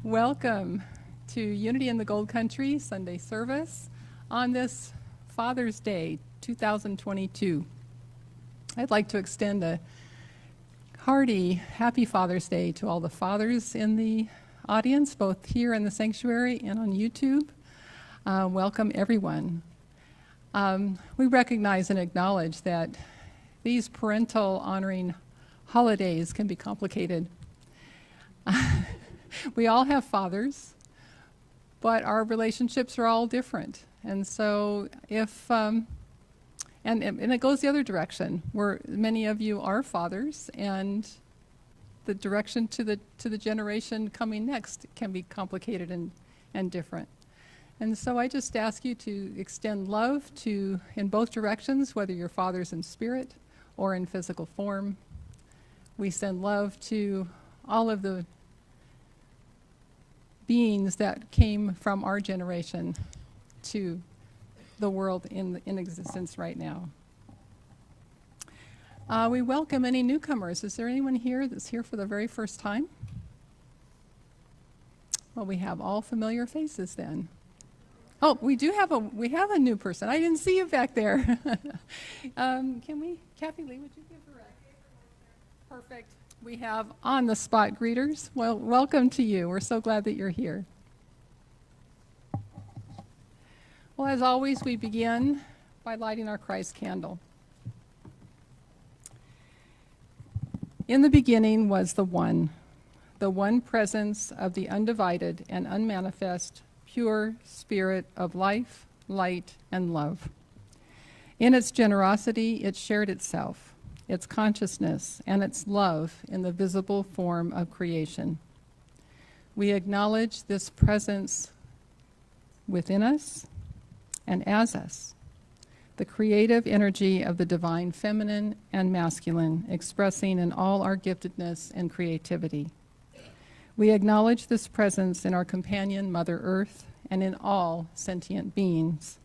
Welcome to Unity in the Gold Country Sunday service on this Father's Day 2022. I'd like to extend a hearty happy Father's Day to all the fathers in the audience, both here in the sanctuary and on YouTube. Welcome everyone. We recognize and acknowledge that these parental honoring holidays can be complicated. We all have fathers, but our relationships are all different. And so if, and it goes the other direction, where many of you are fathers, and the direction to the generation coming next can be complicated and different. And so I just ask you to extend love in both directions, whether you're fathers in spirit or in physical form. We send love to all of the beings that came from our generation to the world in existence right now. We welcome any newcomers. Is there anyone here that's here for the very first time? Well, we have all familiar faces then. Oh, we have a new person. I didn't see you back there. Kathy Lee, would you give her a perfect? We have on-the-spot greeters. Well, welcome to you. We're so glad that you're here. Well, as always, we begin by lighting our Christ candle. In the beginning was the one presence of the undivided and unmanifest, pure spirit of life, light, and love. In its generosity, it shared itself, its consciousness, and its love in the visible form of creation. We acknowledge this presence within us and as us, the creative energy of the divine feminine and masculine, expressing in all our giftedness and creativity. We acknowledge this presence in our companion Mother Earth and in all sentient beings.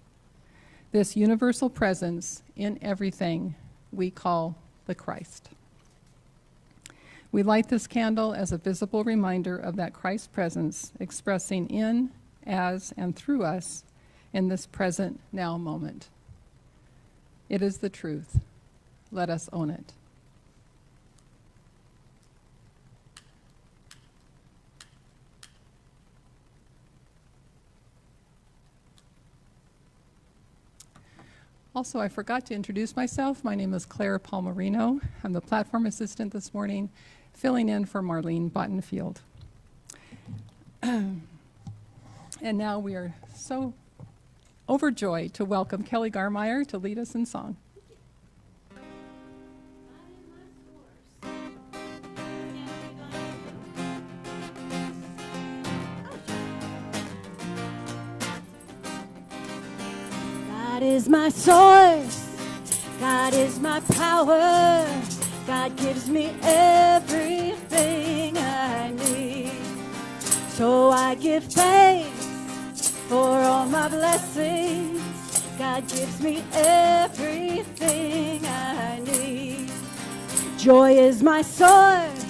This universal presence in everything we call the Christ. We light this candle as a visible reminder of that Christ presence expressing in, as, and through us in this present now moment. It is the truth. Let us own it. Also, I forgot to introduce myself. My name is Claire Palmerino. I'm the platform assistant this morning, filling in for Marlene Bottenfield. And now we are so overjoyed to welcome Kelly Garmeyer to lead us in song. God is my source, God is my power, God gives me everything I need. So I give thanks for all my blessings, God gives me everything I need. Joy is my source,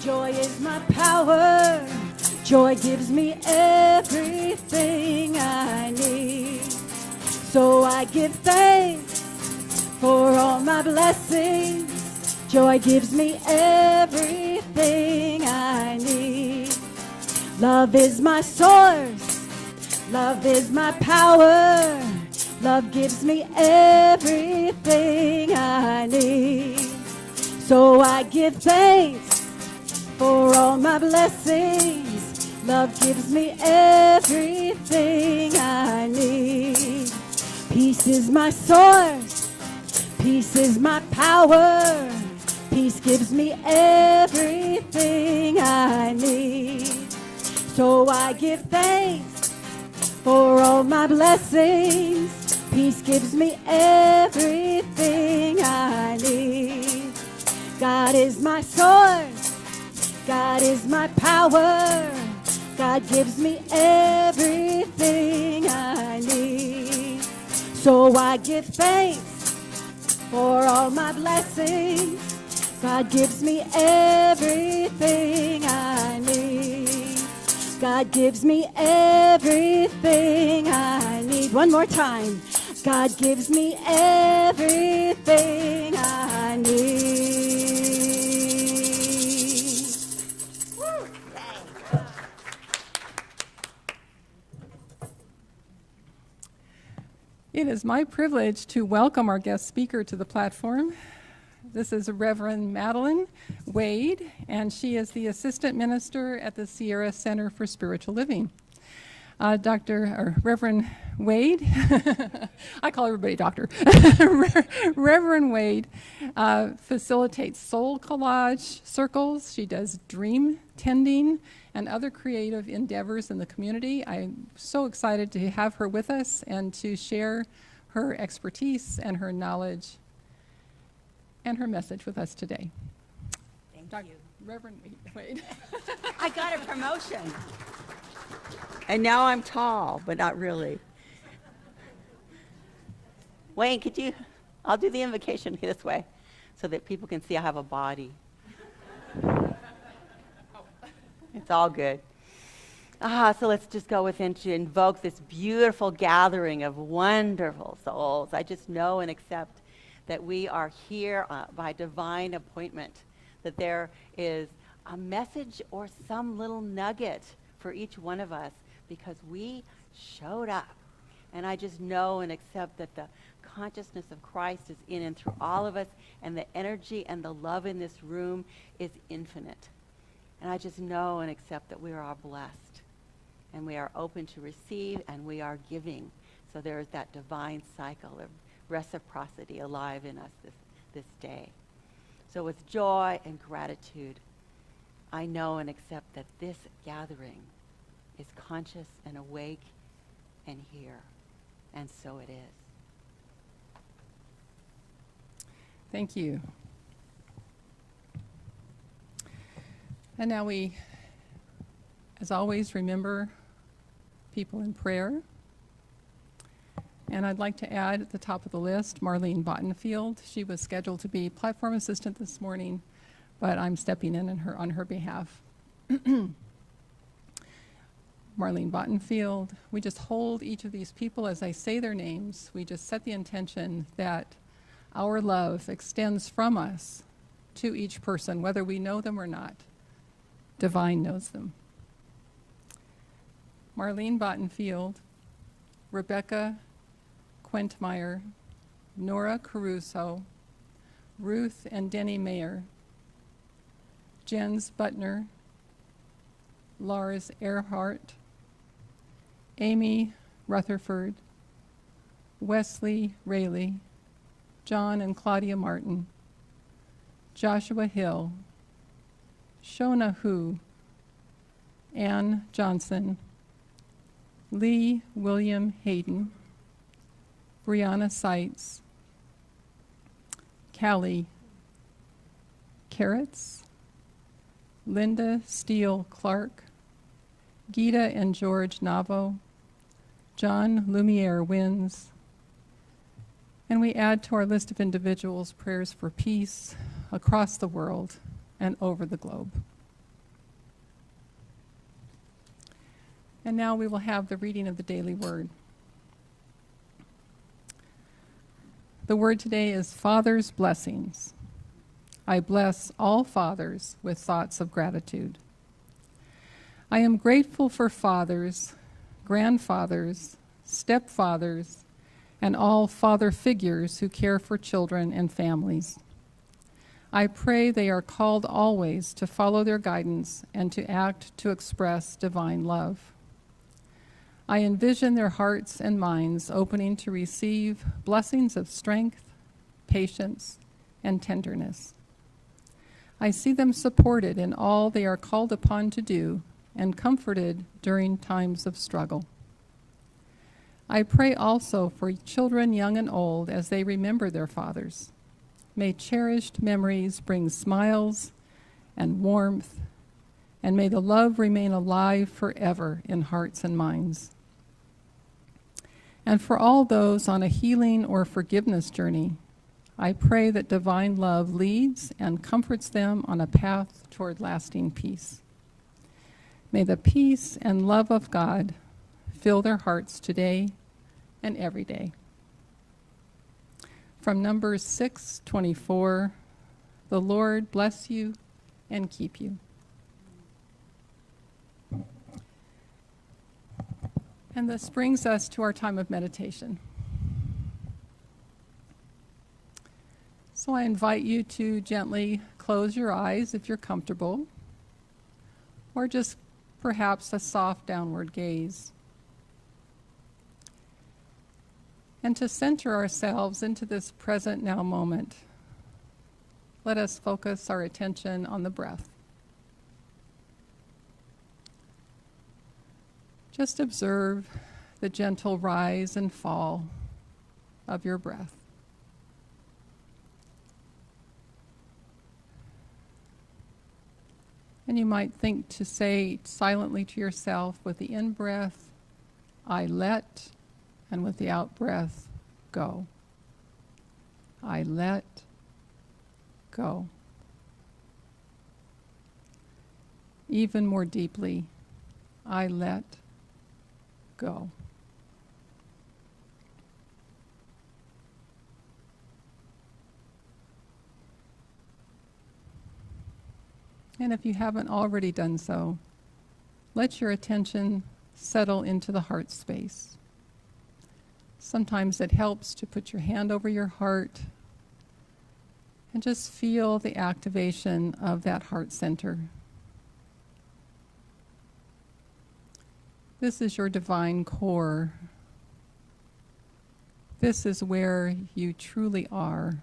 joy is my power, joy gives me everything I need. So I give thanks for all my blessings. Joy gives me everything I need. Love is my source. Love is my power. Love gives me everything I need. So I give thanks for all my blessings. Love gives me everything I need. Peace is my source, peace is my power, peace gives me everything I need. So I give thanks for all my blessings, peace gives me everything I need. God is my source, God is my power, God gives me everything I need. So I give thanks for all my blessings. God gives me everything I need. God gives me everything I need. One more time. God gives me everything I need. It is my privilege to welcome our guest speaker to the platform. This is Reverend Madalyn Wade, and she is the Assistant Minister at the Sierra Center for Spiritual Living. Reverend Wade, I call everybody doctor. Reverend Wade facilitates soul collage circles. She does dream tending and other creative endeavors in the community. I'm so excited to have her with us and to share her expertise and her knowledge and her message with us today. Thank you. Reverend Wade. I got a promotion. And now I'm tall, but not really. Wayne, I'll do the invocation this way so that people can see I have a body. It's all good. So let's just go within to invoke this beautiful gathering of wonderful souls. I just know and accept that we are here by divine appointment, that there is a message or some little nugget for each one of us because we showed up. And I just know and accept that the consciousness of Christ is in and through all of us, and the energy and the love in this room is infinite. And I just know and accept that we are all blessed, and we are open to receive, and we are giving. So there is that divine cycle of reciprocity alive in us this day. So with joy and gratitude, I know and accept that this gathering is conscious and awake and here. And so it is. Thank you. And now we, as always, remember people in prayer. And I'd like to add at the top of the list, Marlene Bottenfield. She was scheduled to be platform assistant this morning, but I'm stepping in on her behalf. Marlene Bottenfield. We just hold each of these people as I say their names. We just set the intention that our love extends from us to each person, whether we know them or not. Divine knows them. Marlene Bottenfield, Rebecca Quentmeyer, Nora Caruso, Ruth and Denny Mayer, Jens Butner, Lars Earhart, Amy Rutherford, Wesley Rayleigh, John and Claudia Martin, Joshua Hill, Shona Hu, Ann Johnson, Lee William Hayden, Brianna Seitz, Callie Carrots, Linda Steele Clark, Gita and George Navo, John Lumiere Wins, and we add to our list of individuals prayers for peace across the world and over the globe. And now we will have the reading of the daily word. The word today is Father's Blessings. I bless all fathers with thoughts of gratitude. I am grateful for fathers, grandfathers, stepfathers, and all father figures who care for children and families. I pray they are called always to follow their guidance and to act to express divine love. I envision their hearts and minds opening to receive blessings of strength, patience, and tenderness. I see them supported in all they are called upon to do and comforted during times of struggle. I pray also for children young and old as they remember their fathers. May cherished memories bring smiles and warmth, and may the love remain alive forever in hearts and minds. And for all those on a healing or forgiveness journey, I pray that divine love leads and comforts them on a path toward lasting peace. May the peace and love of God fill their hearts today and every day. From Numbers 6:24, the Lord bless you and keep you. And this brings us to our time of meditation. So I invite you to gently close your eyes if you're comfortable, or just perhaps a soft downward gaze. And to center ourselves into this present now moment, let us focus our attention on the breath. Just observe the gentle rise and fall of your breath. And you might think to say silently to yourself with the in-breath, I let, and with the out-breath, go. I let, go. Even more deeply, I let, go. And if you haven't already done so, let your attention settle into the heart space. Sometimes it helps to put your hand over your heart and just feel the activation of that heart center. This is your divine core. This is where you truly are,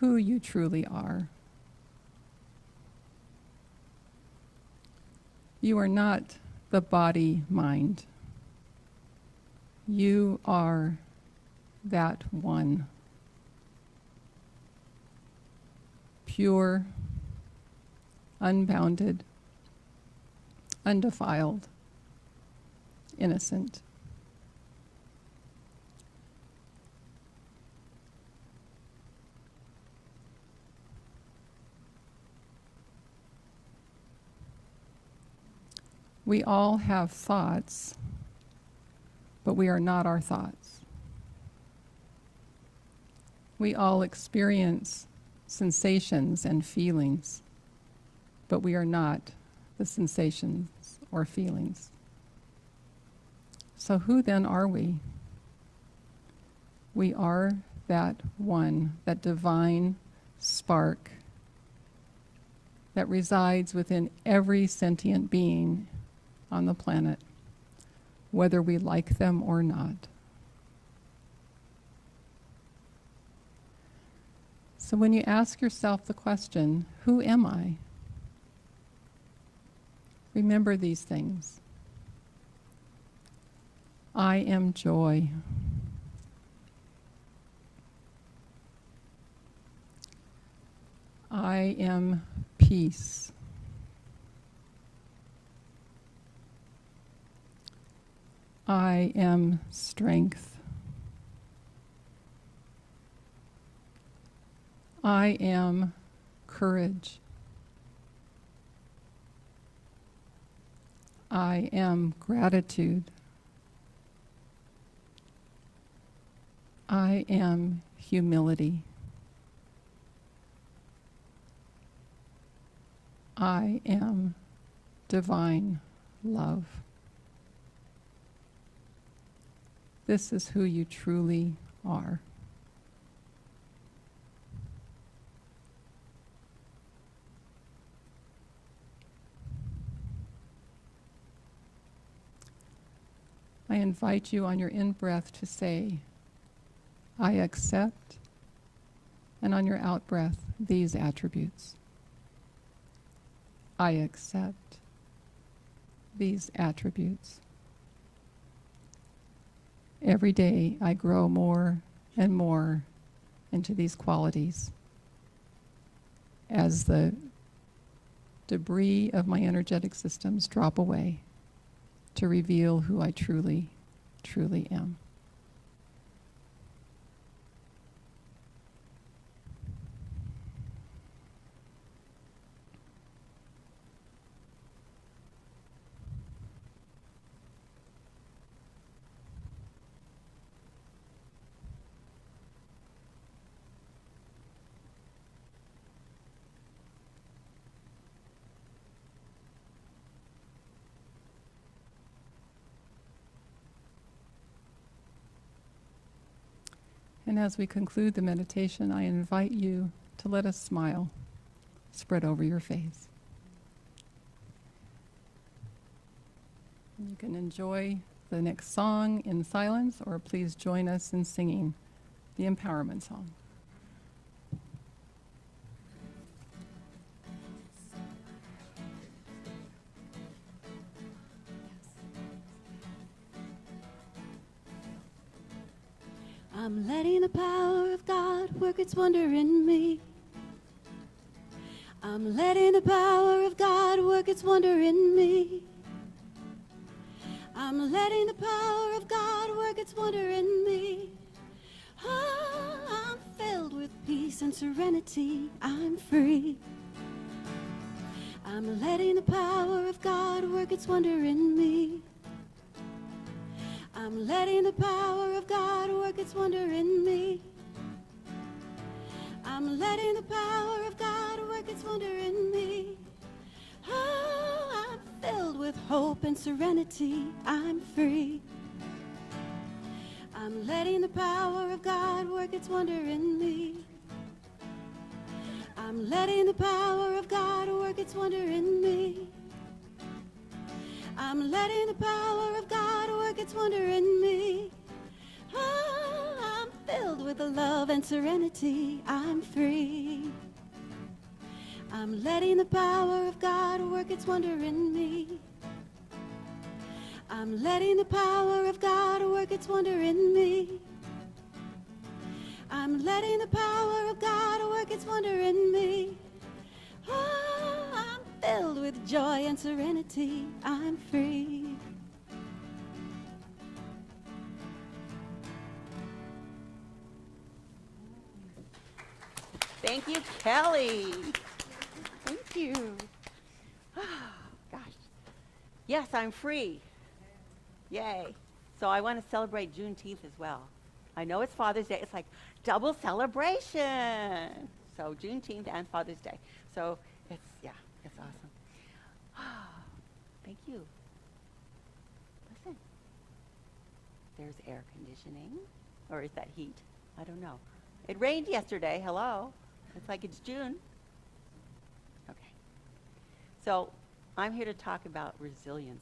who you truly are. You are not the body-mind. You are that one. Pure, unbounded, undefiled, innocent. We all have thoughts, but we are not our thoughts. We all experience sensations and feelings, but we are not the sensations or feelings. So who then are we? We are that one, that divine spark that resides within every sentient being on the planet, whether we like them or not. So when you ask yourself the question, who am I? Remember these things. I am joy. I am peace. I am strength. I am courage. I am gratitude. I am humility. I am divine love. This is who you truly are. I invite you on your in-breath to say, I accept, and on your out-breath, these attributes. I accept these attributes. Every day I grow more and more into these qualities as the debris of my energetic systems drop away to reveal who I truly, truly am. And as we conclude the meditation, I invite you to let a smile spread over your face. You can enjoy the next song in silence, or please join us in singing the empowerment song. I'm letting the power of God work its wonder in me. I'm letting the power of God work its wonder in me. I'm letting the power of God work its wonder in me. Oh, I'm filled with peace and serenity. I'm free. I'm letting the power of God work its wonder in me. I'm letting the power of God work its wonder in me. I'm letting the power of God work its wonder in me. Oh, I'm filled with hope and serenity. I'm free. I'm letting the power of God work its wonder in me. I'm letting the power of God work its wonder in me. I'm letting the power of God work its wonder in me. Oh, I'm filled with the love and serenity. I'm free. I'm letting the power of God work its wonder in me. I'm letting the power of God work its wonder in me. I'm letting the power of God work its wonder in me. Oh, I'm filled with joy and serenity. I'm free. Thank you, Kelly. Thank you. Gosh. Yes, I'm free. Yay. So I want to celebrate Juneteenth as well. I know it's Father's Day. It's like double celebration. So Juneteenth and Father's Day. So it's awesome. Thank you. Listen. There's air conditioning. Or is that heat? I don't know. It rained yesterday. Hello. It's like it's June. Okay. So I'm here to talk about resiliency.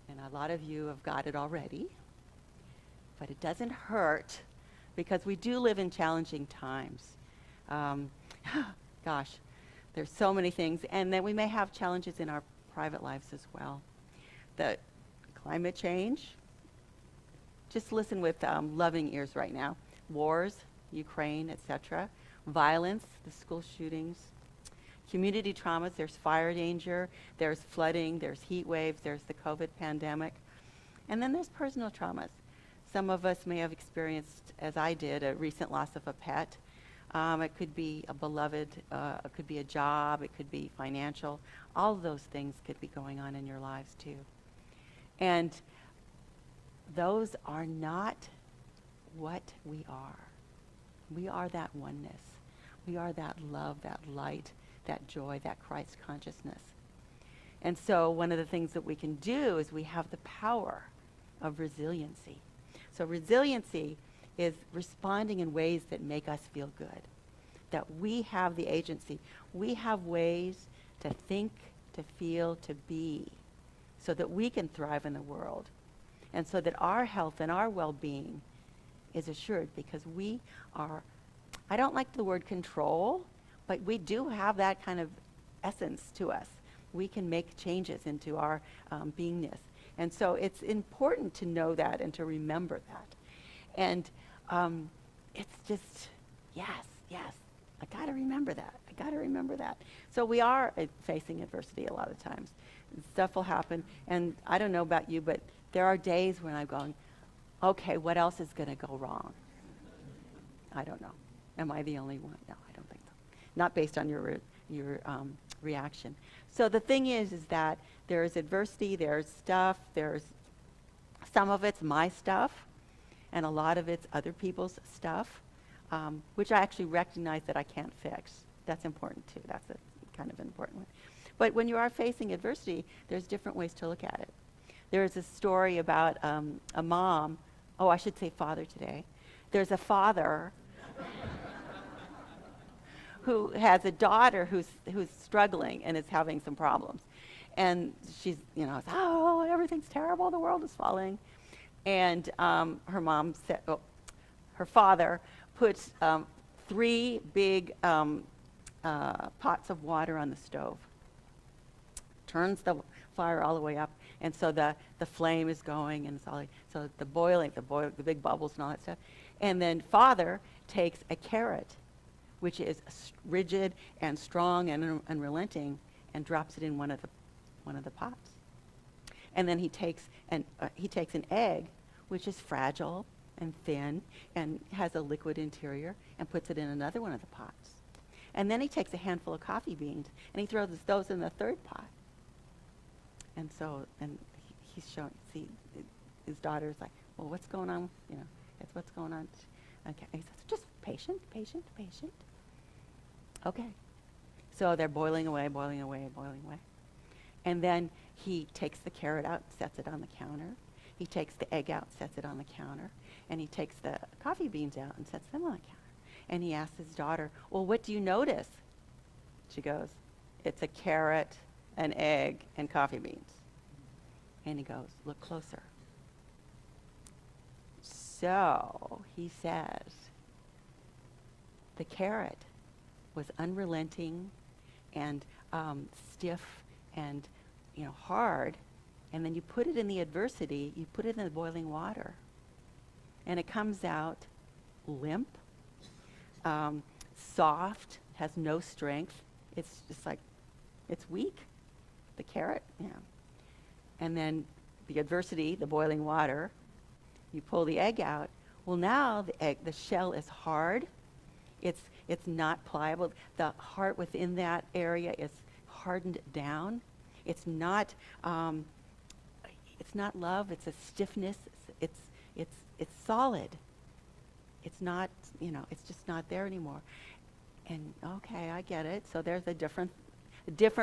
And a lot of you have got it already. But it doesn't hurt because we do live in challenging times. Gosh, there's so many things. And then we may have challenges in our private lives as well. The climate change. Just listen with loving ears right now. Wars, Ukraine, etc. Violence, the school shootings. Community traumas, there's fire danger, there's flooding, there's heat waves, there's the COVID pandemic. And then there's personal traumas. Some of us may have experienced, as I did, a recent loss of a pet. It could be a beloved, it could be a job, it could be financial. All of those things could be going on in your lives too. And those are not what we are. We are that oneness. We are that love, that light, that joy, that Christ consciousness. And so one of the things that we can do is we have the power of resiliency. So resiliency is responding in ways that make us feel good, that we have the agency. We have ways to think, to feel, to be, so that we can thrive in the world, and so that our health and our well-being is assured, because we are, I don't like the word control, but we do have that kind of essence to us. We can make changes into our beingness. And so it's important to know that and to remember that. And it's just, yes, I gotta remember that. So we are facing adversity a lot of times. Stuff will happen, and I don't know about you, but there are days when I'm going, okay, what else is gonna go wrong? I don't know. Am I the only one? No, I don't think so. Not based on your reaction. So the thing is that there's adversity, there's stuff, there's some of it's my stuff, and a lot of it's other people's stuff, which I actually recognize that I can't fix. That's important too. That's a kind of important one. But when you are facing adversity, there's different ways to look at it. There is a story about a mom, I should say father today, there's a father who has a daughter who's struggling and is having some problems. And she's, oh, everything's terrible, the world is falling. And her mom said, her father puts 3 big pots of water on the stove, turns the fire all the way up, and so the flame is going, and it's all, so the big bubbles and all that stuff. And then father takes a carrot, which is rigid and strong and unrelenting, and drops it in one of the pots. And then he takes an egg, which is fragile and thin and has a liquid interior, and puts it in another one of the pots. And then he takes a handful of coffee beans and he throws those in the third pot. And so, he's showing, his daughter's like, well, what's going on? That's what's going on. Okay, he says, just patient. Okay. So they're boiling away. And then he takes the carrot out, sets it on the counter. He takes the egg out, sets it on the counter. And he takes the coffee beans out and sets them on the counter. And he asks his daughter, well, what do you notice? She goes, it's a carrot, an egg, and coffee beans. And he goes, look closer. So he says, the carrot was unrelenting and stiff and hard, and then you put it in the adversity, you put it in the boiling water, and it comes out limp, soft, has no strength. It's just like, it's weak, the carrot, And then the adversity, the boiling water, you pull the egg out. Well, now the shell is hard. It's not pliable. The heart within that area is hardened down. It's not love. It's a stiffness. It's solid. It's not. It's just not there anymore. And okay, I get it. So there's a different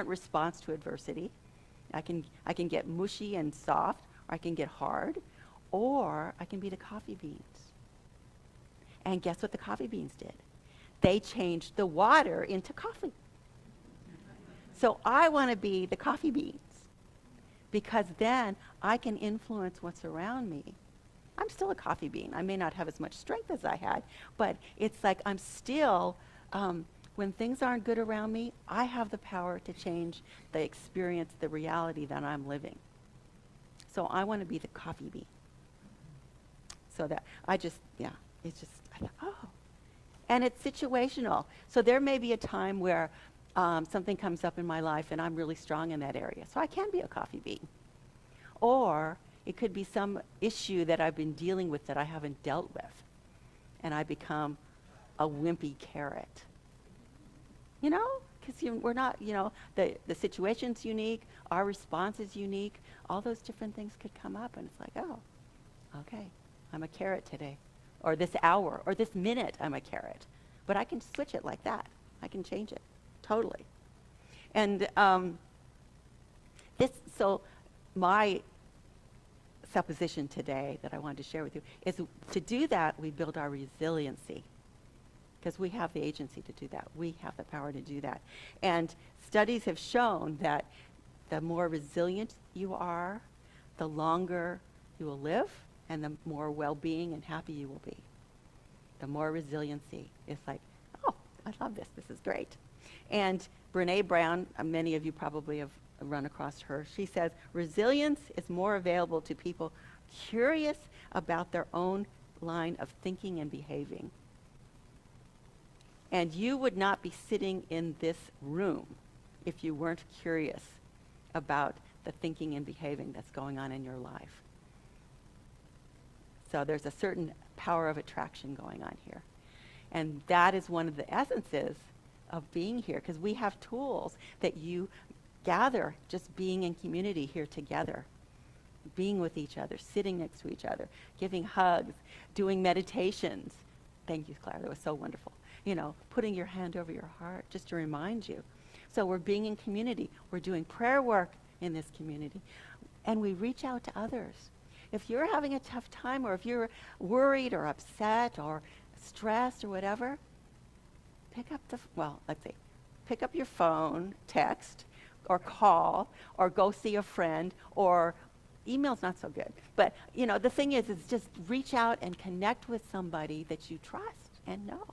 response to adversity. I can get mushy and soft, or I can get hard, or I can be the coffee beans. And guess what the coffee beans did? They changed the water into coffee. So I want to be the coffee beans, because then I can influence what's around me. I'm still a coffee bean. I may not have as much strength as I had, but it's like I'm still, when things aren't good around me, I have the power to change the experience, the reality that I'm living. So I want to be the coffee bean. So that I thought, oh. And it's situational. So there may be a time where something comes up in my life and I'm really strong in that area. So I can be a coffee bean. Or it could be some issue that I've been dealing with that I haven't dealt with. And I become a wimpy carrot. Because we're not, the situation's unique, our response is unique. All those different things could come up, and it's like, oh, okay, I'm a carrot today. Or this hour, or this minute, I'm a carrot. But I can switch it like that. I can change it, totally. And so my supposition today that I wanted to share with you is to do that, we build our resiliency. Because we have the agency to do that. We have the power to do that. And studies have shown that the more resilient you are, the longer you will live, and the more well-being and happy you will be. The more resiliency. It's like, oh, I love this. This is great. And Brene Brown, many of you probably have run across her. She says, resilience is more available to people curious about their own line of thinking and behaving. And you would not be sitting in this room if you weren't curious about the thinking and behaving that's going on in your life. So there's a certain power of attraction going on here. And that is one of the essences of being here, because we have tools that you gather just being in community here together, being with each other, sitting next to each other, giving hugs, doing meditations. Thank you, Claire. That was so wonderful. Putting your hand over your heart just to remind you. So we're being in community. We're doing prayer work in this community. And we reach out to others. if you're having a tough time, or if you're worried or upset or stressed or whatever, pick up pick up your phone, text, or call, or go see a friend, or email's not so good. But, the thing is just reach out and connect with somebody that you trust and know.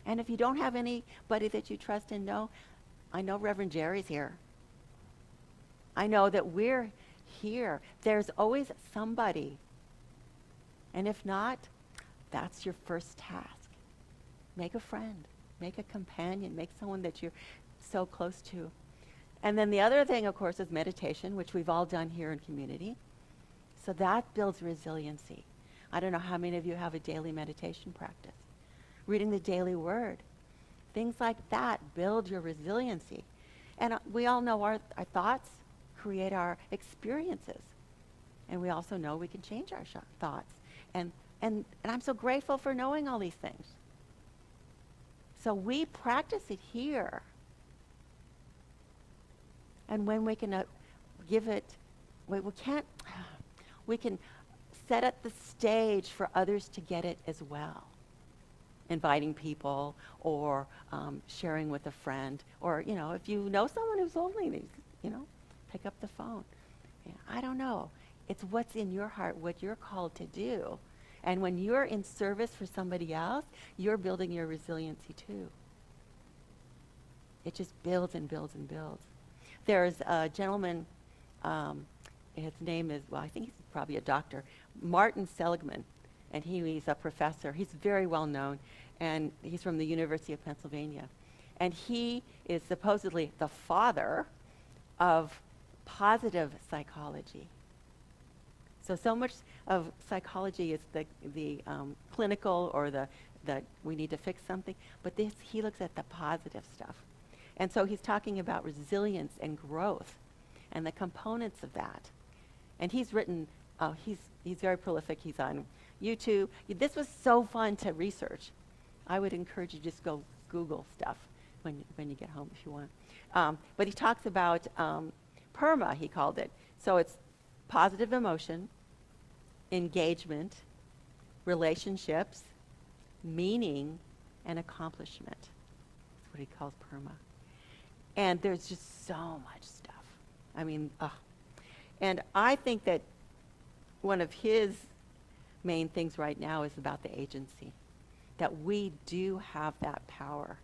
And if you don't have anybody that you trust and know, I know Reverend Jerry's here. I know that we're here. There's always somebody. And if not, that's your first task. Make a friend. Make a companion. Make someone that you're so close to. And then the other thing, of course, is meditation, which we've all done here in community. So that builds resiliency. I don't know how many of you have a daily meditation practice. Reading the daily word. Things like that build your resiliency. And we all know our thoughts create our experiences. And we also know we can change our thoughts. And I'm so grateful for knowing all these things. So we practice it here. And when we can give it, we can set up the stage for others to get it as well. Inviting people, or sharing with a friend, or, if you know someone who's lonely, pick up the phone. Yeah, I don't know. It's what's in your heart, what you're called to do. And when you're in service for somebody else, you're building your resiliency too. It just builds and builds and builds. There's a gentleman, his name is, I think he's probably a doctor, Martin Seligman, and he's a professor. He's very well known, and he's from the University of Pennsylvania. And he is supposedly the father of positive psychology. So much of psychology is the clinical, or the we need to fix something, but he looks at the positive stuff. And so he's talking about resilience and growth and the components of that. And he's written, he's very prolific. He's on YouTube. This was so fun to research. I would encourage you to just go Google stuff when you get home if you want. But he talks about PERMA, he called it. So it's positive emotion, engagement, relationships, meaning, and accomplishment. That's what he calls PERMA. And there's just so much stuff. I mean, and I think that one of his main things right now is about the agency, that we do have that power,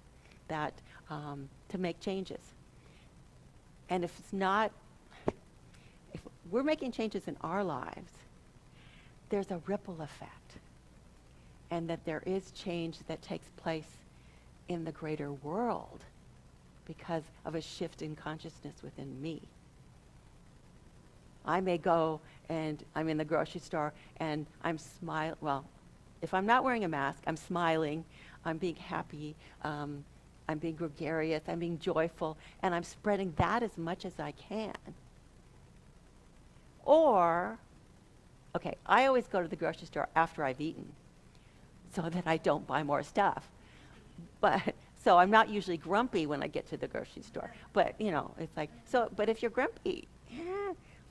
that to make changes. And if we're making changes in our lives, there's a ripple effect, and that there is change that takes place in the greater world because of a shift in consciousness within me. I may go and I'm in the grocery store and I'm smiling. Well, if I'm not wearing a mask, I'm smiling, I'm being happy, I'm being gregarious, I'm being joyful, and I'm spreading that as much as I can. Or, I always go to the grocery store after I've eaten so that I don't buy more stuff. So I'm not usually grumpy when I get to the grocery store. But, it's like, but if you're grumpy,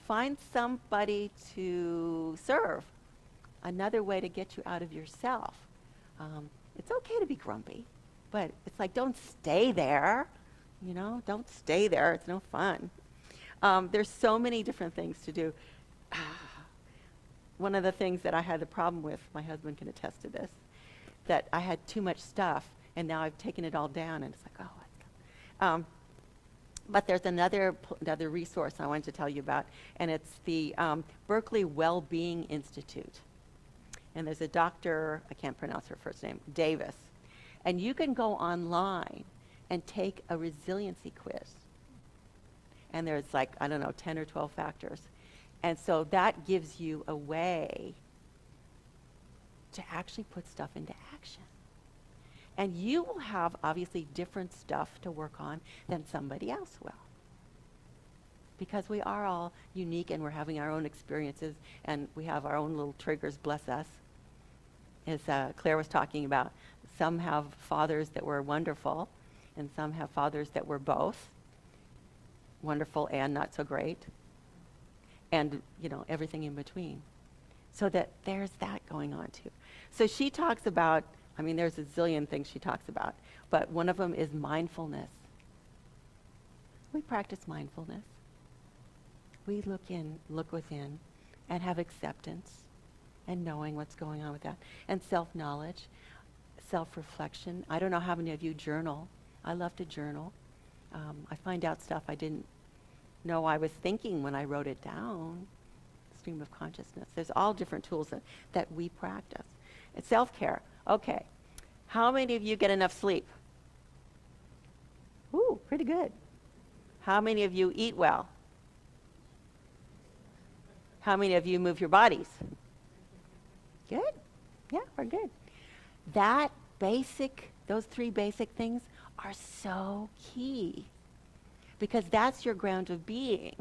find somebody to serve. Another way to get you out of yourself. It's okay to be grumpy, but it's like, don't stay there. Don't stay there. It's no fun. There's so many different things to do. One of the things that I had a problem with, my husband can attest to this, that I had too much stuff, and now I've taken it all down, and it's like, but there's another resource I wanted to tell you about, and it's the Berkeley Wellbeing Institute. And there's a doctor, I can't pronounce her first name, Davis. And you can go online and take a resiliency quiz. And there's 10 or 12 factors. And so that gives you a way to actually put stuff into action. And you will have, obviously, different stuff to work on than somebody else will. Because we are all unique, and we're having our own experiences, and we have our own little triggers, bless us. As Claire was talking about, some have fathers that were wonderful, and some have fathers that were both wonderful and not so great. and, everything in between. So that there's that going on too. So she talks about, there's a zillion things she talks about, but one of them is mindfulness. We practice mindfulness. We look within, and have acceptance, and knowing what's going on with that, and self-knowledge, self-reflection. I don't know how many of you journal. I love to journal. I find out stuff I didn't know I was thinking when I wrote it down. Stream of consciousness. There's all different tools that we practice. And self-care. Okay. How many of you get enough sleep? Ooh, pretty good. How many of you eat well? How many of you move your bodies? Good? Yeah, we're good. Those three basic things are so key, because that's your ground of being.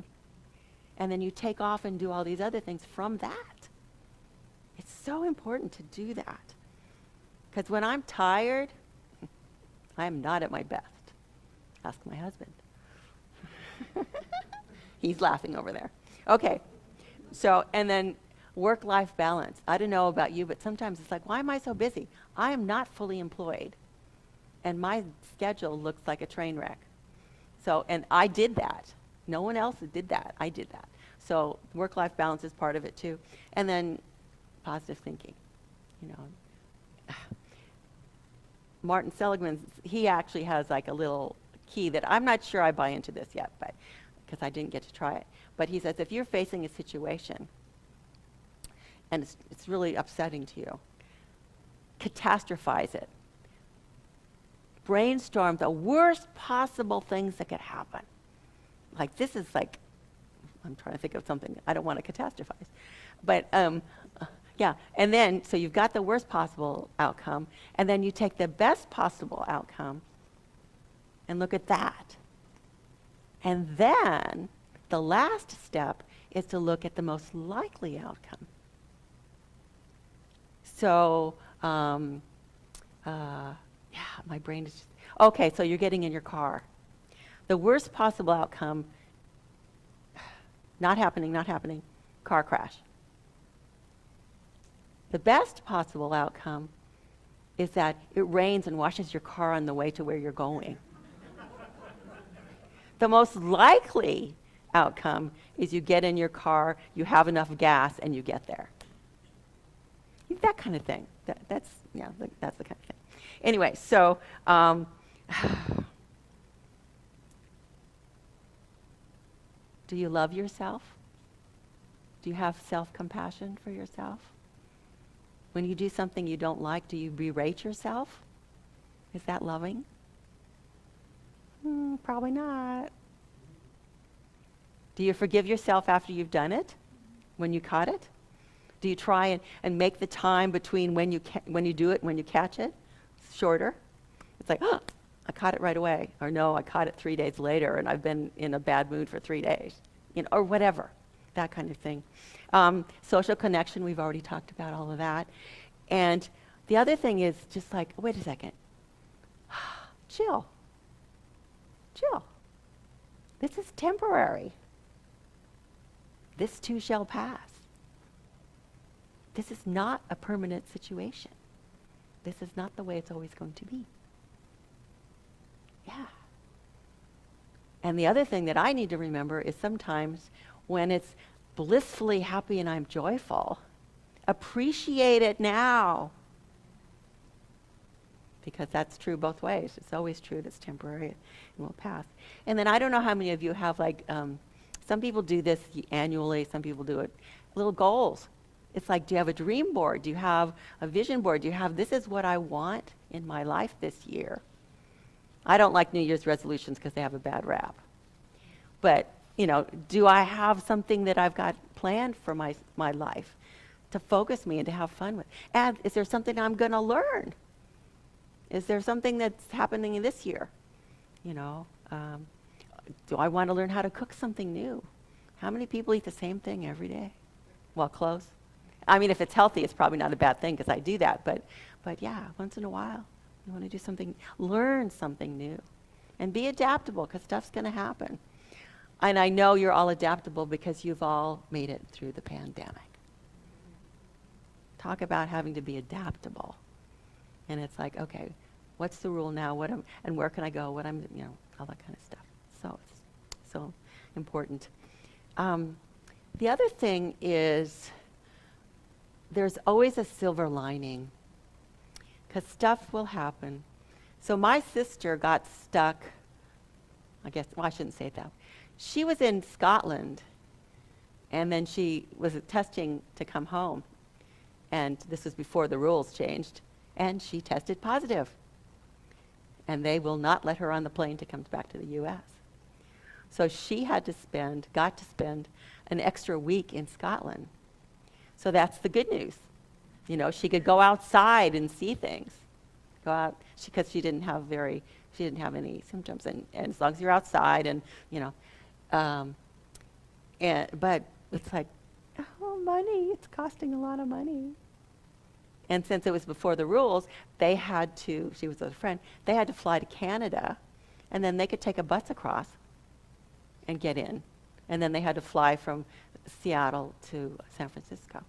And then you take off and do all these other things from that. It's so important to do that. Because when I'm tired, I am not at my best. Ask my husband. He's laughing over there. Okay. So, and then work-life balance. I don't know about you, but sometimes it's like, why am I so busy? I am not fully employed. And my schedule looks like a train wreck. So, and I did that. No one else did that. I did that. So work-life balance is part of it too. And then positive thinking. Martin Seligman, he actually has like a little key that I'm not sure I buy into this yet, but because I didn't get to try it. But he says, if you're facing a situation and it's really upsetting to you, catastrophize it. Brainstorm the worst possible things that could happen. Like, this is like, I'm trying to think of something. I don't want to catastrophize. But, yeah. And then, so you've got the worst possible outcome, and then you take the best possible outcome and look at that. And then, the last step is to look at the most likely outcome. So, yeah, my brain is just, okay, so you're getting in your car. The worst possible outcome, not happening, car crash. The best possible outcome is that it rains and washes your car on the way to where you're going. The most likely outcome is you get in your car, you have enough gas, and you get there. That kind of thing. That's the kind of thing. Anyway, so do you love yourself? Do you have self-compassion for yourself? When you do something you don't like, do you berate yourself? Is that loving? Probably not. Do you forgive yourself after you've done it? When you caught it? Do you try and make the time between when you do it and when you catch it shorter? It's like, oh, I caught it right away. Or no, I caught it 3 days later and I've been in a bad mood for 3 days. Or whatever. That kind of thing. Social connection, we've already talked about all of that. And the other thing is just like, wait a second. Chill. This is temporary. This too shall pass. This is not a permanent situation. This is not the way it's always going to be. Yeah. And the other thing that I need to remember is sometimes when it's blissfully happy and I'm joyful, appreciate it now. Because that's true both ways. It's always true that's temporary and will pass. And then I don't know how many of you have some people do this annually, some people do it, little goals. It's like, do you have a dream board? Do you have a vision board? Do you have, this is what I want in my life this year? I don't like New Year's resolutions because they have a bad rap. But, do I have something that I've got planned for my life to focus me and to have fun with? And is there something I'm going to learn? Is there something that's happening this year? Do I want to learn how to cook something new? How many people eat the same thing every day? Well, close. I mean, if it's healthy, it's probably not a bad thing because I do that. But yeah, once in a while, you want to do something, learn something new. And be adaptable because stuff's going to happen. And I know you're all adaptable because you've all made it through the pandemic. Talk about having to be adaptable. And it's like, okay, what's the rule now? And where can I go? All that kind of stuff. So it's so important. The other thing is there's always a silver lining because stuff will happen. So my sister got stuck, I shouldn't say that. She was in Scotland and then she was testing to come home. And this was before the rules changed. And she tested positive. And they will not let her on the plane to come back to the U.S. So she got to spend an extra week in Scotland. So that's the good news. She could go outside and see things. Go out, because she didn't have any symptoms. And as long as you're outside but it's like, oh, money, it's costing a lot of money. And since it was before the rules, she was with a friend, they had to fly to Canada, and then they could take a bus across and get in. And then they had to fly from Seattle to San Francisco.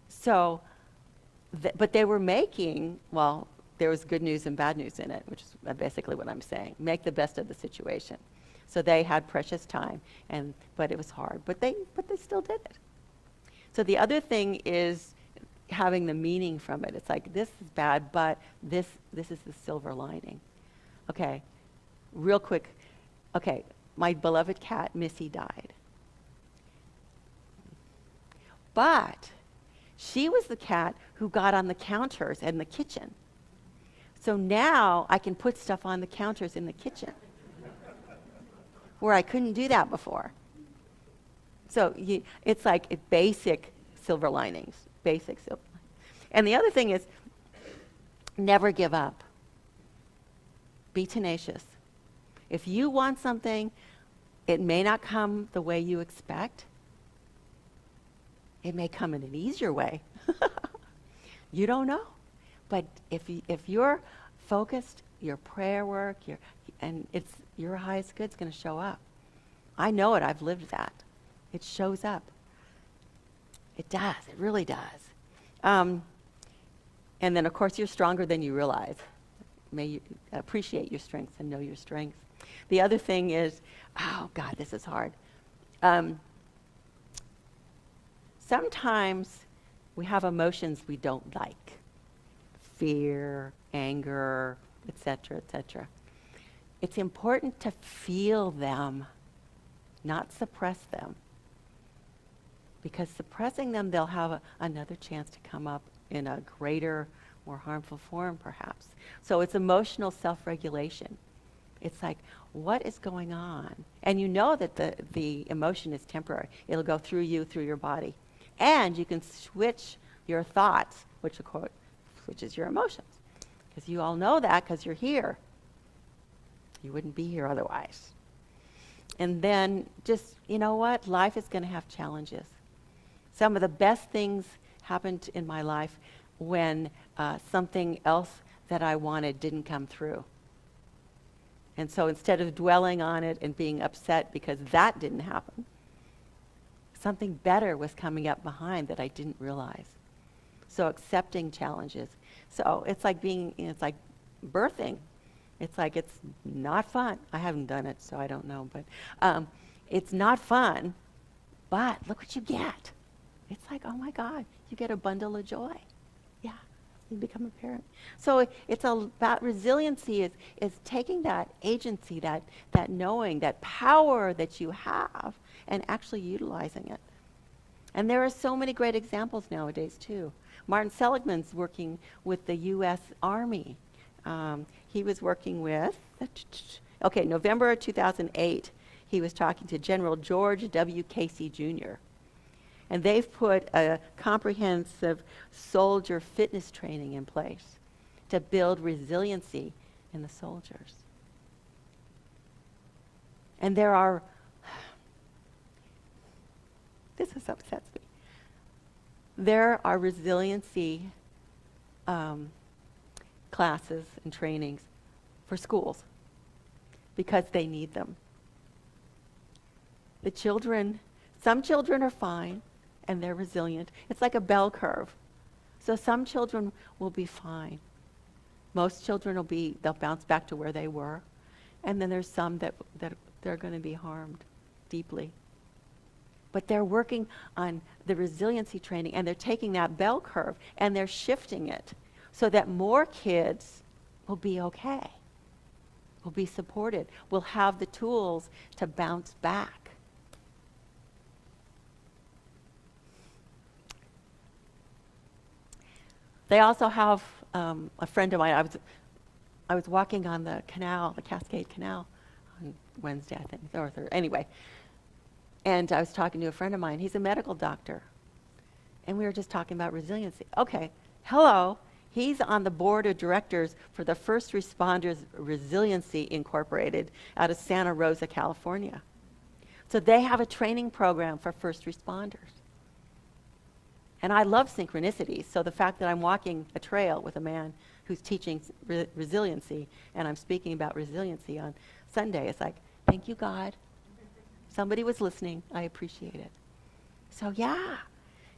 So, but they were there was good news and bad news in it, which is basically what I'm saying. Make the best of the situation. So they had precious time, but it was hard. But they still did it. So the other thing is having the meaning from it. It's like, this is bad, but this is the silver lining. Okay, real quick. Okay, my beloved cat, Missy, died. But she was the cat who got on the counters in the kitchen. So now I can put stuff on the counters in the kitchen where I couldn't do that before. So it's like basic silver linings, basic silver linings. And the other thing is never give up. Be tenacious. If you want something, it may not come the way you expect. It may come in an easier way. You don't know. But if you're focused, your prayer work, your highest good's going to show up. I know it. I've lived that. It shows up. It does. It really does. And then, of course, you're stronger than you realize. May you appreciate your strengths and know your strengths. The other thing is, oh, God, this is hard. Sometimes we have emotions we don't like. Fear, anger, etc., etc. It's important to feel them, not suppress them. Because suppressing them, they'll have another chance to come up in a greater, more harmful form, perhaps. So it's emotional self-regulation. It's like, what is going on? And you know that the emotion is temporary. It'll go through you, through your body. And you can switch your thoughts, which of course switches your emotions. Because you all know that because you're here. You wouldn't be here otherwise. And then just, you know what? Life is going to have challenges. Some of the best things happened in my life when something else that I wanted didn't come through. And so instead of dwelling on it and being upset because that didn't happen, something better was coming up behind that I didn't realize. So accepting challenges. So it's like it's like birthing. It's like, it's not fun. I haven't done it, so I don't know, but it's not fun, but look what you get. It's like, oh my God, you get a bundle of joy. Yeah, you become a parent. So it's about resiliency is taking that agency, that knowing, that power that you have, and actually utilizing it. And there are so many great examples nowadays, too. Martin Seligman's working with the U.S. Army. He was working with, November of 2008, he was talking to General George W. Casey, Jr. And they've put a comprehensive soldier fitness training in place to build resiliency in the soldiers. And this upsets me. There are resiliency classes and trainings for schools because they need them. The children, some children are fine and they're resilient. It's like a bell curve. So some children will be fine. Most children they'll bounce back to where they were. And then there's some that they're going to be harmed deeply. But they're working on the resiliency training, and they're taking that bell curve and they're shifting it so that more kids will be okay, will be supported, will have the tools to bounce back. They also have a friend of mine. I was walking on the canal, the Cascade Canal, on Wednesday, I think, or Thursday. Anyway, and I was talking to a friend of mine. He's a medical doctor, and we were just talking about resiliency. Okay, hello. He's on the board of directors for the First Responders Resiliency Incorporated out of Santa Rosa, California. So they have a training program for first responders. And I love synchronicities, so the fact that I'm walking a trail with a man who's teaching resiliency, and I'm speaking about resiliency on Sunday, it's like, thank you, God. Somebody was listening. I appreciate it. So yeah.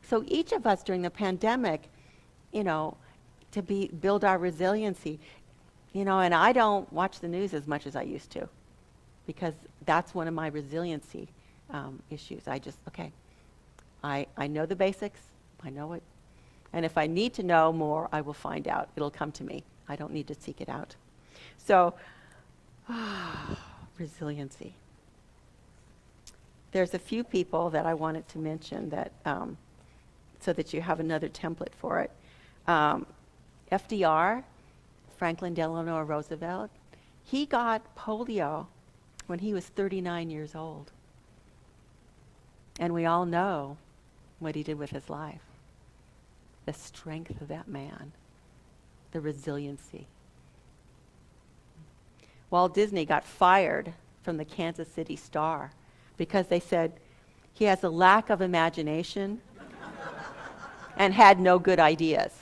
So each of us during the pandemic, to build our resiliency, and I don't watch the news as much as I used to, because that's one of my resiliency issues. I know the basics. I know it. And if I need to know more, I will find out. It'll come to me. I don't need to seek it out. So, resiliency. There's a few people that I wanted to mention that, so that you have another template for it. FDR, Franklin Delano Roosevelt, he got polio when he was 39 years old. And we all know what he did with his life. The strength of that man, the resiliency. Walt Disney got fired from the Kansas City Star because they said he has a lack of imagination and had no good ideas.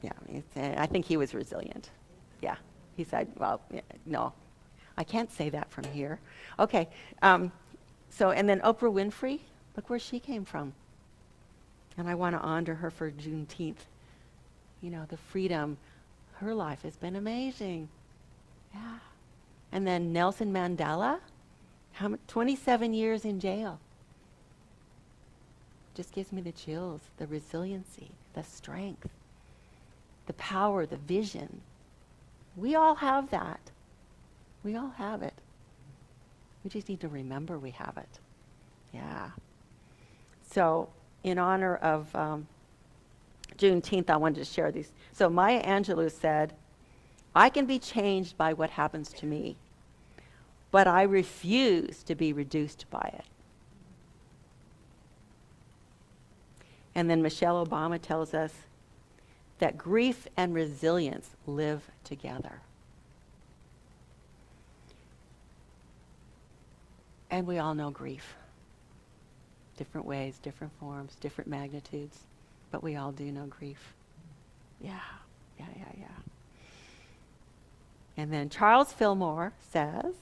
Yeah, I think he was resilient. Yeah, he said, well, no, I can't say that from here. Okay, and then Oprah Winfrey, look where she came from. And I want to honor her for Juneteenth. The freedom, her life has been amazing. Yeah. And then Nelson Mandela, 27 years in jail. Just gives me the chills, the resiliency, the strength, the power, the vision. We all have that. We all have it. We just need to remember we have it. Yeah. So, in honor of Juneteenth, I wanted to share these. So Maya Angelou said, I can be changed by what happens to me, but I refuse to be reduced by it. And then Michelle Obama tells us that grief and resilience live together. And we all know grief. Different ways, different forms, different magnitudes, but we all do know grief. Yeah. And then Charles Fillmore says,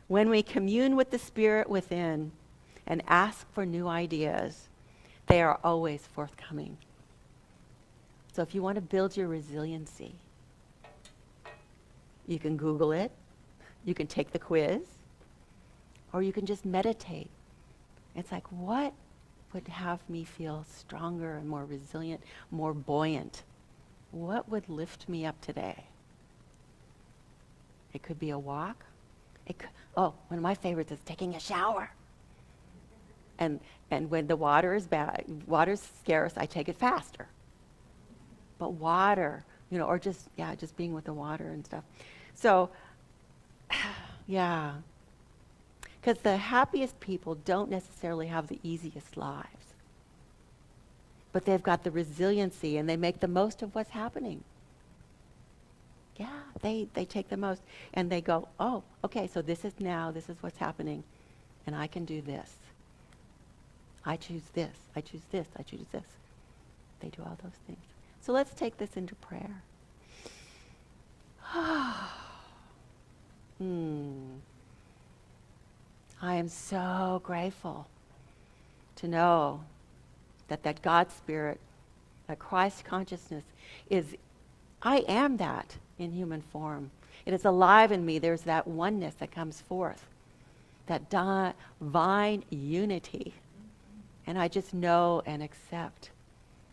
when we commune with the Spirit within and ask for new ideas, they are always forthcoming. So if you want to build your resiliency, you can Google it, you can take the quiz, or you can just meditate. It's like, what would have me feel stronger and more resilient, more buoyant? What would lift me up today? It could be a walk. One of my favorites is taking a shower. And when the water's scarce, I take it faster. But water, or just being with the water and stuff. So, yeah. Because the happiest people don't necessarily have the easiest lives. But they've got the resiliency and they make the most of what's happening. Yeah, they take the most. And they go, oh, okay, so this is what's happening. And I can do this. I choose this, I choose this, I choose this. They do all those things. So let's take this into prayer. I am so grateful to know that God Spirit, that Christ consciousness is, I am that in human form. It is alive in me. There's that oneness that comes forth, that divine unity. And I just know and accept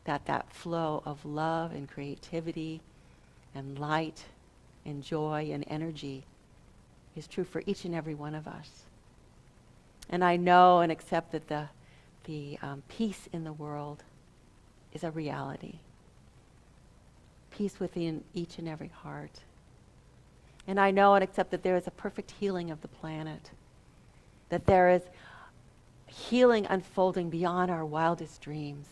that flow of love and creativity and light and joy and energy is true for each and every one of us. And I know and accept that the peace in the world is a reality. Peace within each and every heart. And I know and accept that there is a perfect healing of the planet. That there is healing unfolding beyond our wildest dreams.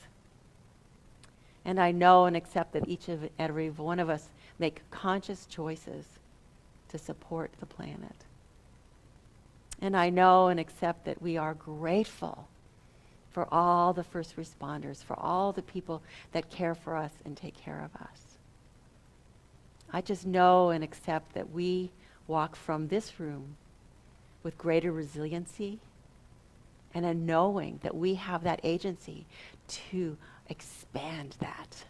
And I know and accept that each of every one of us make conscious choices to support the planet. And I know and accept that we are grateful for all the first responders, for all the people that care for us and take care of us. I just know and accept that we walk from this room with greater resiliency and a knowing that we have that agency to expand that.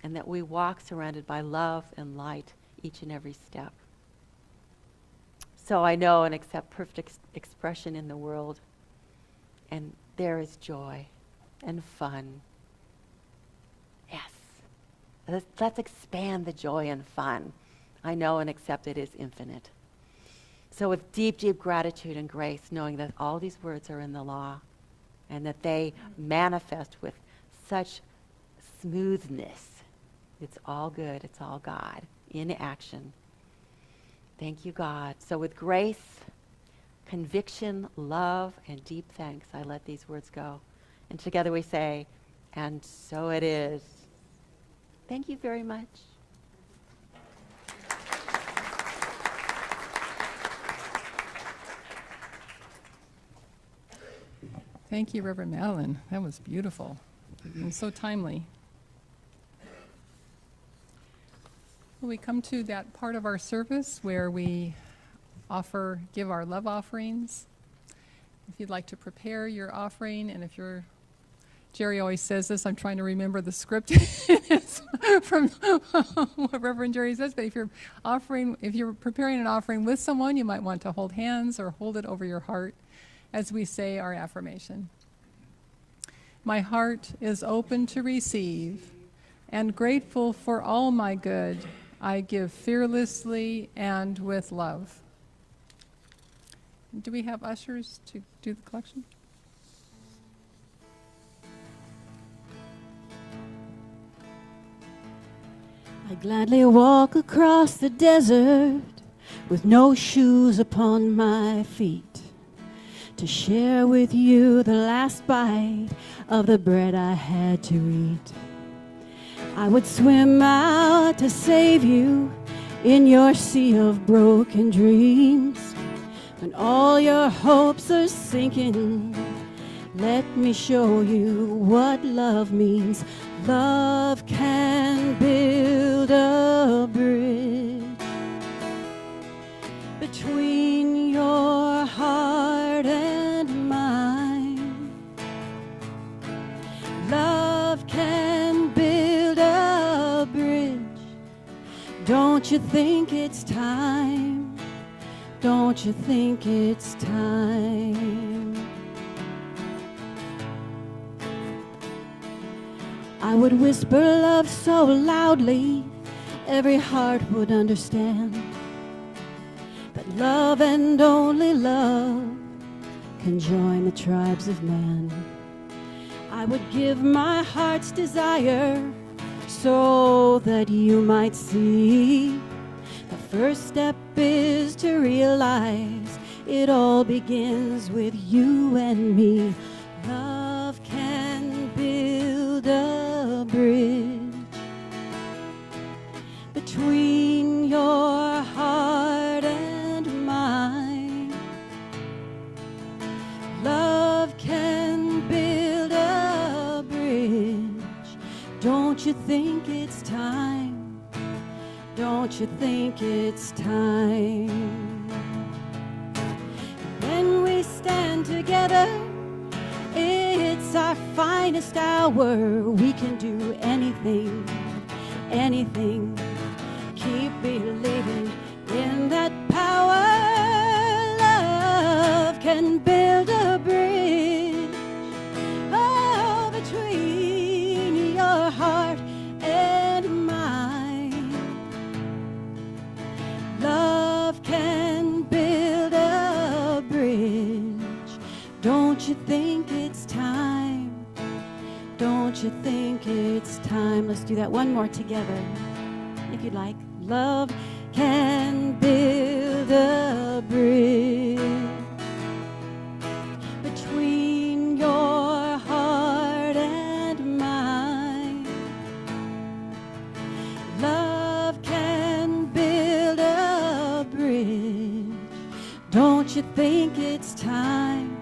And that we walk surrounded by love and light each and every step. So I know and accept perfect expression in the world. And there is joy and fun. Yes. Let's expand the joy and fun. I know and accept it is infinite. So with deep, deep gratitude and grace, knowing that all these words are in the law and that they manifest with such smoothness. It's all good. It's all God in action. Thank you, God. So with grace, conviction, love, and deep thanks, I let these words go. And together we say, and so it is. Thank you very much. Thank you, Reverend Madalyn. That was beautiful and so timely. We come to that part of our service where we give our love offerings. If you'd like to prepare your offering, and if you're, Jerry always says this, I'm trying to remember the script It's from what Reverend Jerry says, but if you're preparing an offering with someone, you might want to hold hands or hold it over your heart as we say our affirmation. My heart is open to receive and grateful for all my good. I give fearlessly and with love. Do we have ushers to do the collection? I gladly walk across the desert with no shoes upon my feet to share with you the last bite of the bread I had to eat. I would swim out to save you in your sea of broken dreams. When all your hopes are sinking, let me show you what love means. Love can build a bridge between your heart and mine. Love can build a bridge. Don't you think it's time? Don't you think it's time? I would whisper love so loudly every heart would understand that love and only love can join the tribes of man. I would give my heart's desire so that you might see. The first step is to realize it all begins with you and me. Love can build a bridge between your heart and mine. Love can build a bridge. Don't you think it's time? Don't you think it's time? stand together, it's our finest hour. We can do anything, anything. Keep believing in that power. Love can build a bridge, oh, between your heart and mine. Love can build a bridge. Don't you think it's time? Don't you think it's time? Let's do that one more together, if you'd like. Love can build a bridge between your heart and mine. Love can build a bridge. Don't you think it's time?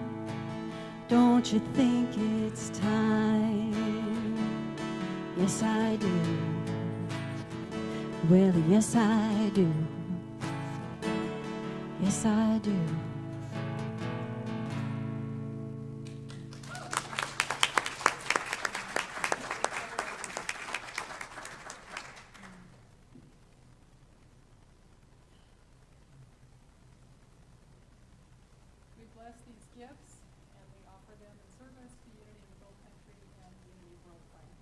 Don't you think it's time? Yes, I do. Well, yes, I do. Yes, I do. We bless these gifts and we offer them in service to Unity in the Gold Country and Unity Worldwide.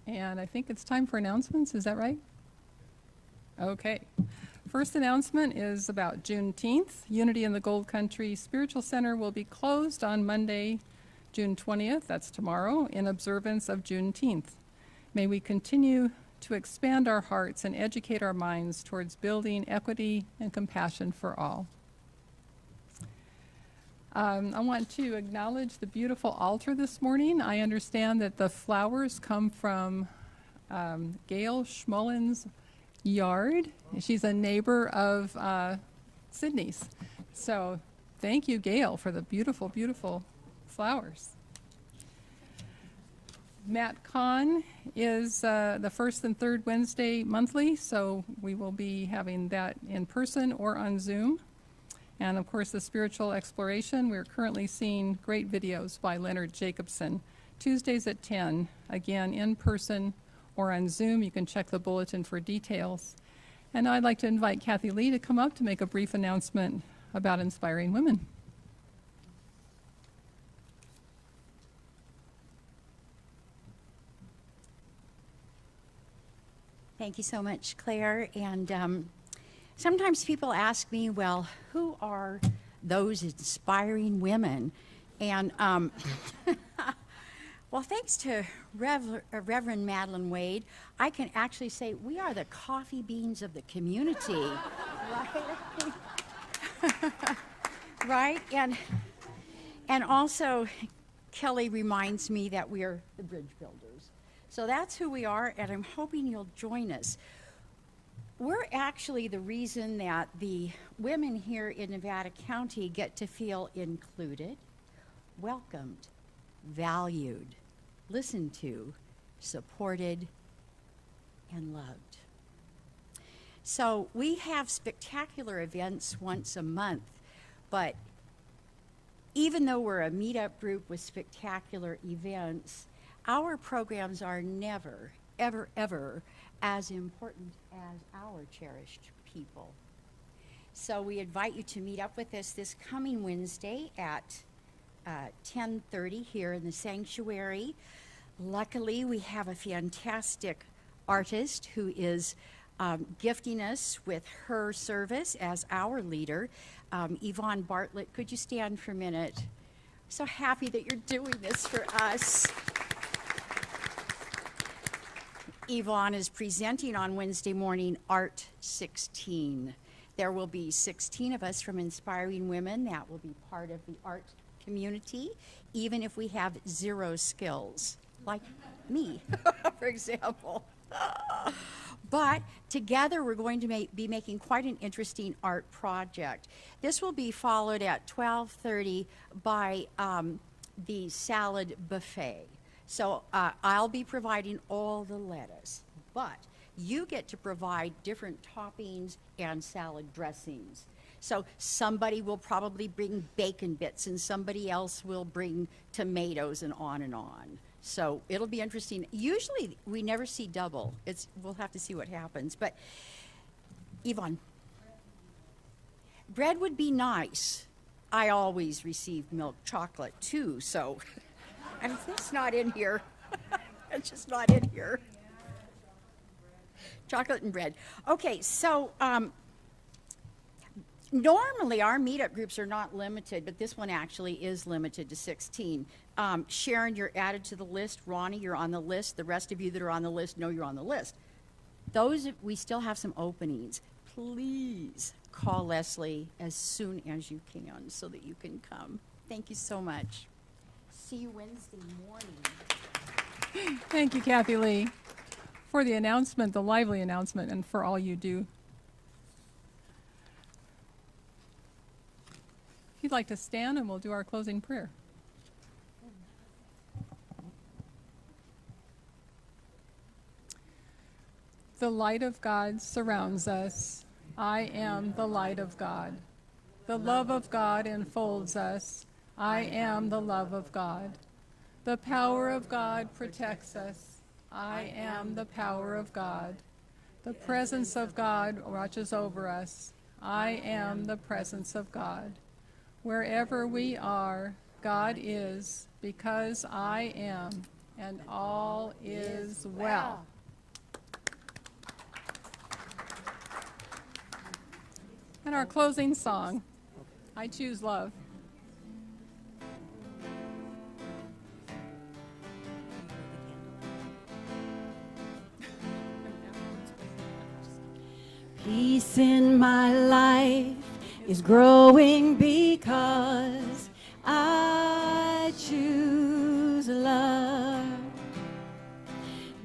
And I think it's time for announcements, is that right? Okay. First announcement is about Juneteenth. Unity in the Gold Country Spiritual Center will be closed on Monday, June 20th, that's tomorrow, in observance of Juneteenth. May we continue to expand our hearts and educate our minds towards building equity and compassion for all. I want to acknowledge the beautiful altar this morning. I understand that the flowers come from Gail Schmullen's yard. She's a neighbor of Sydney's. So thank you, Gail, for the beautiful, beautiful flowers. Matt Kahn is the first and third Wednesday monthly, so we will be having that in person or on Zoom. And of course, the spiritual exploration, we're currently seeing great videos by Leonard Jacobson. Tuesdays at 10, again, in person or on Zoom. You can check the bulletin for details. And now I'd like to invite Kathy Lee to come up to make a brief announcement about inspiring women. Thank you so much, Claire. And sometimes people ask me, well, who are those inspiring women? And well, thanks to Reverend Madalyn Wade, I can actually say we are the coffee beans of the community, right? Right? And also, Kelly reminds me that we are the bridge builders. So that's who we are, and I'm hoping you'll join us. We're actually the reason that the women here in Nevada County get to feel included, welcomed, valued, listened to, supported, and loved. So we have spectacular events once a month, but even though we're a meetup group with spectacular events, our programs are never, ever, ever as important as our cherished people. So we invite you to meet up with us this coming Wednesday at 10:30 here in the sanctuary. Luckily, we have a fantastic artist who is gifting us with her service as our leader. Yvonne Bartlett, could you stand for a minute? So happy that you're doing this for us. Yvonne is presenting on Wednesday morning Art 16. There will be 16 of us from Inspiring Women that will be part of the art community, even if we have zero skills, like me, for example. But together we're going to be making quite an interesting art project. This will be followed at 12:30 by the salad buffet. So I'll be providing all the lettuce, but you get to provide different toppings and salad dressings. So somebody will probably bring bacon bits and somebody else will bring tomatoes and on and on. So it'll be interesting. Usually we never see double. We'll have to see what happens. But Yvonne, bread would be nice. I always receive milk chocolate too, so I mean, it's not in here. It's just not in here. Chocolate and bread. Okay, so normally our meetup groups are not limited, but this one actually is limited to 16. Sharon, you're added to the list. Ronnie, you're on the list. The rest of you that are on the list know you're on the list. We still have some openings. Please call Leslie as soon as you can so that you can come. Thank you so much. See you Wednesday morning. Thank you, Kathy Lee, for the announcement, the lively announcement, and for all you do. If you'd like to stand, and we'll do our closing prayer. The light of God surrounds us. I am the light of God. The love of God enfolds us. I am the love of God. The power of God protects us. I am the power of God. The presence of God watches over us. I am the presence of God. Wherever we are, God is, because I am, and all is well. And our closing song, I Choose Love. Peace in my life is growing because I choose love.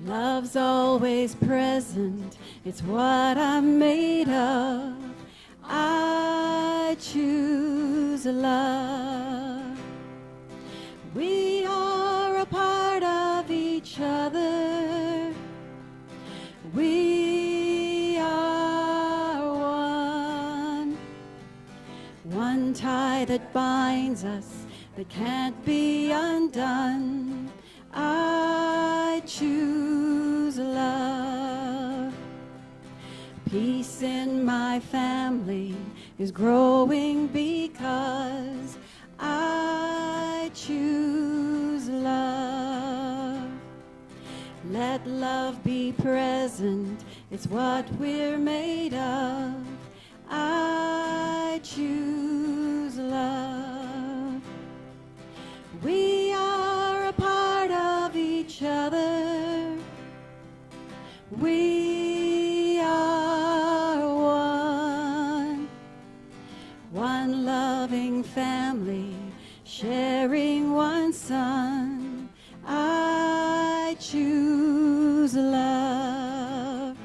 Love's always present, it's what I'm made of. I choose love. We are a part of each other. We are one tie that binds us, that can't be undone. I choose love. Peace in my family is growing because I choose love. Let love be present, it's what we're made of. I choose love. We are a part of each other. We are one loving family, sharing one son. I choose love.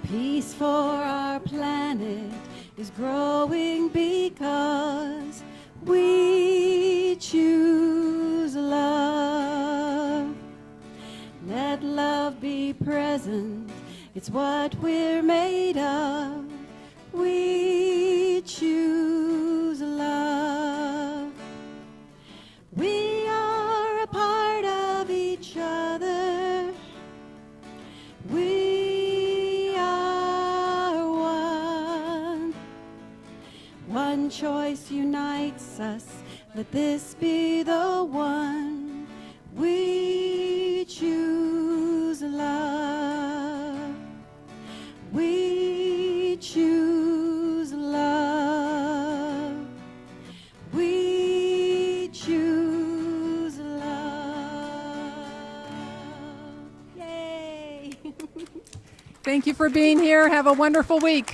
Peace for our planet is growing because we choose love. Let love be present, it's what we're made of. We choose love. We are a part of each other. We are one. One choice unites us. Let this be the one. We choose love. We choose love. We choose love. Yay! Thank you for being here. Have a wonderful week.